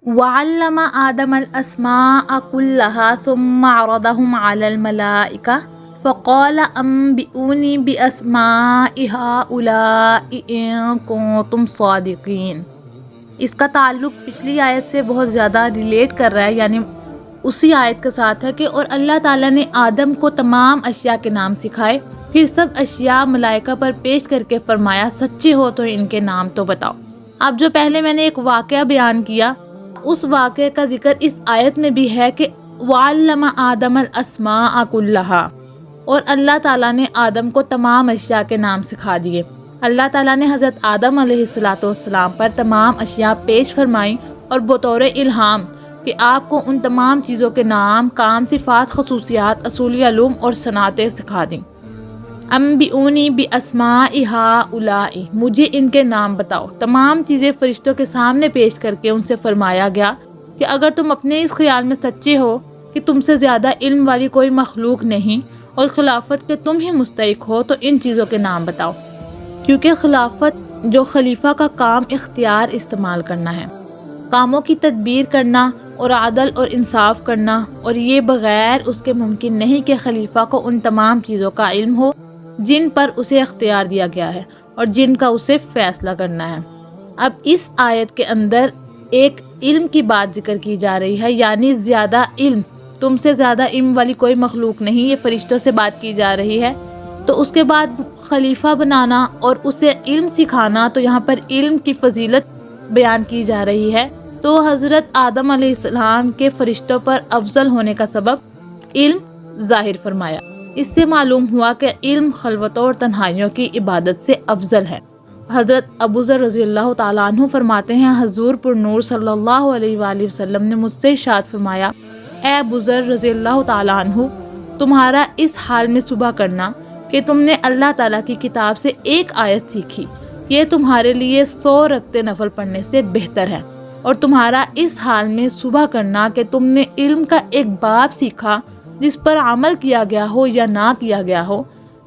وعلم آدم الأسماء كلها ثم عرضهم على الملائكة فقال أنبئوني بأسماء هؤلاء إن كنتم صادقين۔ اس کا تعلق پچھلی آیت سے بہت زیادہ ریلیٹ کر رہا ہے، یعنی اسی آیت کے ساتھ ہے کہ اور اللہ تعالیٰ نے آدم کو تمام اشیاء کے نام سکھائے، پھر سب اشیاء ملائکہ پر پیش کر کے فرمایا سچے ہو تو ان کے نام تو بتاؤ۔ اب جو پہلے میں نے ایک واقعہ بیان کیا، اس واقعے کا ذکر اس آیت میں بھی ہے کہ وَعَلَّمَ آدَمَ الْأَسْمَاءَ كُلَّهَا، اور اللہ تعالیٰ نے آدم کو تمام اشیاء کے نام سکھا دیے۔ اللہ تعالیٰ نے حضرت آدم علیہ السلام پر تمام اشیاء پیش فرمائیں اور بطور الہام کہ آپ کو ان تمام چیزوں کے نام، کام، صفات، خصوصیات، اصولی علوم اور صنعتیں سکھا دیں۔ انبئونی باسماء ہؤلاء، مجھے ان کے نام بتاؤ۔ تمام چیزیں فرشتوں کے سامنے پیش کر کے ان سے فرمایا گیا کہ اگر تم اپنے اس خیال میں سچے ہو کہ تم سے زیادہ علم والی کوئی مخلوق نہیں اور خلافت کے تم ہی مستحق ہو تو ان چیزوں کے نام بتاؤ، کیونکہ خلافت جو خلیفہ کا کام اختیار استعمال کرنا ہے، کاموں کی تدبیر کرنا اور عدل اور انصاف کرنا، اور یہ بغیر اس کے ممکن نہیں کہ خلیفہ کو ان تمام چیزوں کا علم ہو جن پر اسے اختیار دیا گیا ہے اور جن کا اسے فیصلہ کرنا ہے۔ اب اس آیت کے اندر ایک علم کی بات ذکر کی جا رہی ہے، یعنی زیادہ علم، تم سے زیادہ علم والی کوئی مخلوق نہیں، یہ فرشتوں سے بات کی جا رہی ہے۔ تو اس کے بعد خلیفہ بنانا اور اسے علم سکھانا، تو یہاں پر علم کی فضیلت بیان کی جا رہی ہے۔ تو حضرت آدم علیہ السلام کے فرشتوں پر افضل ہونے کا سبب علم ظاہر فرمایا۔ اس سے معلوم ہوا کہ علم خلوتوں اور تنہائیوں کی عبادت سے افضل ہے۔ حضرت ابو ذر رضی اللہ تعالیٰ عنہ فرماتے ہیں، حضور پر نور صلی اللہ علیہ وآلہ وسلم نے مجھ سے ارشاد فرمایا، اے ابو ذر رضی اللہ تعالیٰ عنہ، تمہارا اس حال میں صبح کرنا کہ تم نے اللہ تعالیٰ کی کتاب سے ایک آیت سیکھی، یہ تمہارے لیے 100 رکعتیں نفل پڑھنے سے بہتر ہے، اور تمہارا اس حال میں صبح کرنا کہ تم نے علم کا ایک باب سیکھا جس پر عمل کیا گیا ہو یا نہ کیا گیا ہو،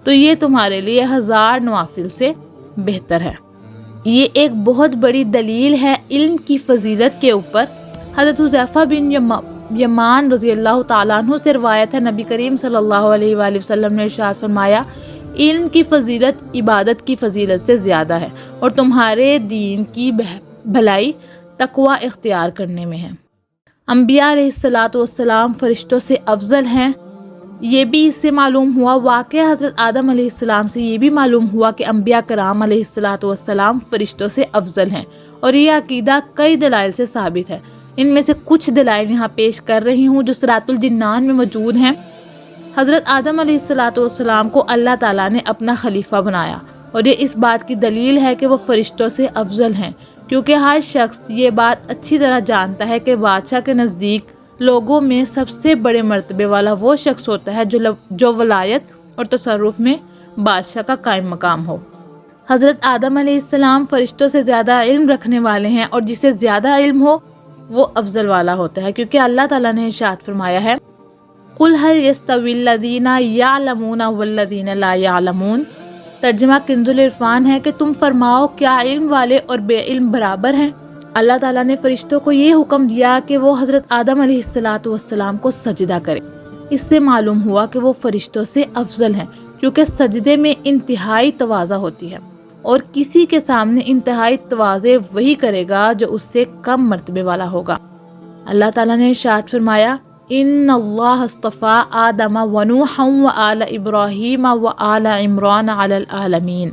تو یہ تمہارے لیے 1000 نوافل سے بہتر ہے۔ یہ ایک بہت بڑی دلیل ہے علم کی فضیلت کے اوپر۔ حضرت حذیفہ بن یمان رضی اللہ تعالیٰ عنہ سے روایت ہے، نبی کریم صلی اللہ علیہ وآلہ وسلم نے ارشاد فرمایا، علم کی فضیلت عبادت کی فضیلت سے زیادہ ہے، اور تمہارے دین کی بھلائی تقوی اختیار کرنے میں ہے۔ انبیاء علیہ السلام فرشتوں سے افضل ہیں، یہ بھی اس سے معلوم ہوا۔ واقعہ حضرت آدم علیہ السلام سے یہ بھی معلوم ہوا کہ انبیاء کرام علیہ السلام فرشتوں سے افضل ہیں، اور یہ عقیدہ کئی دلائل سے ثابت ہے۔ ان میں سے کچھ دلائل یہاں پیش کر رہی ہوں جو سورۃ الجنان میں موجود ہیں۔ حضرت آدم علیہ السلام کو اللہ تعالیٰ نے اپنا خلیفہ بنایا، اور یہ اس بات کی دلیل ہے کہ وہ فرشتوں سے افضل ہیں، کیونکہ ہر شخص یہ بات اچھی طرح جانتا ہے کہ بادشاہ کے نزدیک لوگوں میں سب سے بڑے مرتبے والا وہ شخص ہوتا ہے جو ولایت اور تصرف میں بادشاہ کا قائم مقام ہو۔ حضرت آدم علیہ السلام فرشتوں سے زیادہ علم رکھنے والے ہیں، اور جسے زیادہ علم ہو وہ افضل والا ہوتا ہے، کیونکہ اللہ تعالیٰ نے ارشاد فرمایا ہے، قُلْ هَلْ يَسْتَوِي الَّذِينَ يَعْلَمُونَ وَالَّذِينَ لَا يَعْلَمُونَ۔ ترجمہ کنز العرفان ہے کہ تم فرماؤ کیا علم والے اور بے علم برابر ہیں؟ اللہ تعالیٰ نے فرشتوں کو یہ حکم دیا کہ وہ حضرت آدم علیہ السلام کو سجدہ کرے۔ اس سے معلوم ہوا کہ وہ فرشتوں سے افضل ہیں، کیونکہ سجدے میں انتہائی تواضع ہوتی ہے، اور کسی کے سامنے انتہائی تواضع وہی کرے گا جو اس سے کم مرتبے والا ہوگا۔ اللہ تعالیٰ نے ارشاد فرمایا، ان اللہ اصطفیٰ آدم ونوحا وآل ابراہیم وآل عمران علی العالمین۔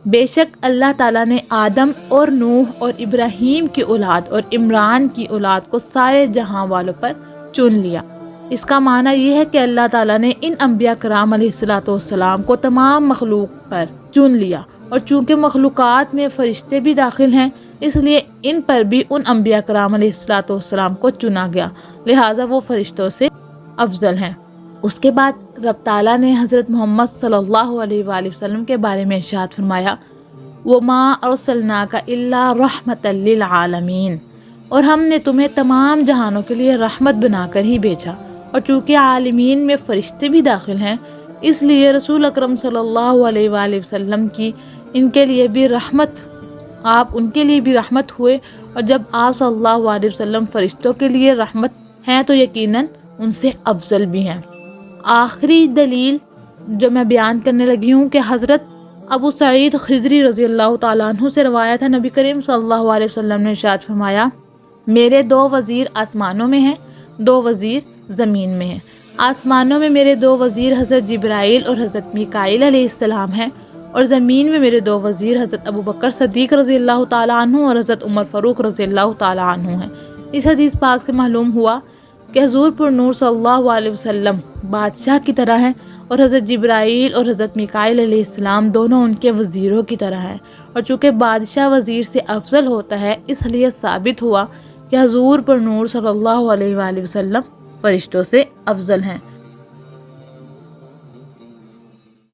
بے شک اللہ تعالیٰ نے آدم اور نوح اور ابراہیم کی اولاد اور عمران کی اولاد کو سارے جہاں والوں پر چن لیا۔ اس کا معنی یہ ہے کہ اللہ تعالیٰ نے ان انبیاء کرام علیہ السلام کو تمام مخلوق پر چن لیا، اور چونکہ مخلوقات میں فرشتے بھی داخل ہیں، اس لیے ان پر بھی ان انبیاء کرام علیہ السلام کو چنا گیا، لہٰذا وہ فرشتوں سے افضل ہیں۔ اس کے بعد رب تعالیٰ نے حضرت محمد صلی اللہ علیہ وآلہ وسلم کے بارے میں ارشاد فرمایا، وَمَا أَرْسَلْنَاكَ إِلَّا رَحْمَةً لِّلْعَالَمِينَ، اور ہم نے تمہیں تمام جہانوں کے لیے رحمت بنا کر ہی بھیجا۔ اور چونکہ عالمین میں فرشتے بھی داخل ہیں، اس لیے رسول اکرم صلی اللہ علیہ وآلہ وسلم کی ان کے لیے بھی رحمت آپ ان کے لیے بھی رحمت ہوئے، اور جب آپ صلی اللہ علیہ وسلم فرشتوں کے لیے رحمت ہیں تو یقیناً ان سے افضل بھی ہیں۔ آخری دلیل جو میں بیان کرنے لگی ہوں کہ حضرت ابو سعید خدری رضی اللہ تعالیٰ عنہ سے روایت ہے، نبی کریم صلی اللہ علیہ وسلم نے ارشاد فرمایا، میرے 2 وزیر آسمانوں میں ہیں، 2 وزیر زمین میں ہیں۔ آسمانوں میں میرے 2 وزیر حضرت جبرائیل اور حضرت میکائیل علیہ السلام ہیں، اور زمین میں میرے 2 وزیر حضرت ابو بکر صدیق رضی اللہ تعالیٰ عنہ اور حضرت عمر فاروق رضی اللہ تعالیٰ عنہ ہیں۔ اس حدیث پاک سے معلوم ہوا کہ حضور پر نور صلی اللہ علیہ وسلم بادشاہ کی طرح ہیں، اور حضرت جبرائیل اور حضرت میکائیل علیہ السلام دونوں ان کے وزیروں کی طرح ہیں، اور چونکہ بادشاہ وزیر سے افضل ہوتا ہے، اس لیے ثابت ہوا کہ حضور پر نور صلی اللہ علیہ وآلہ وسلم فرشتوں سے افضل ہیں۔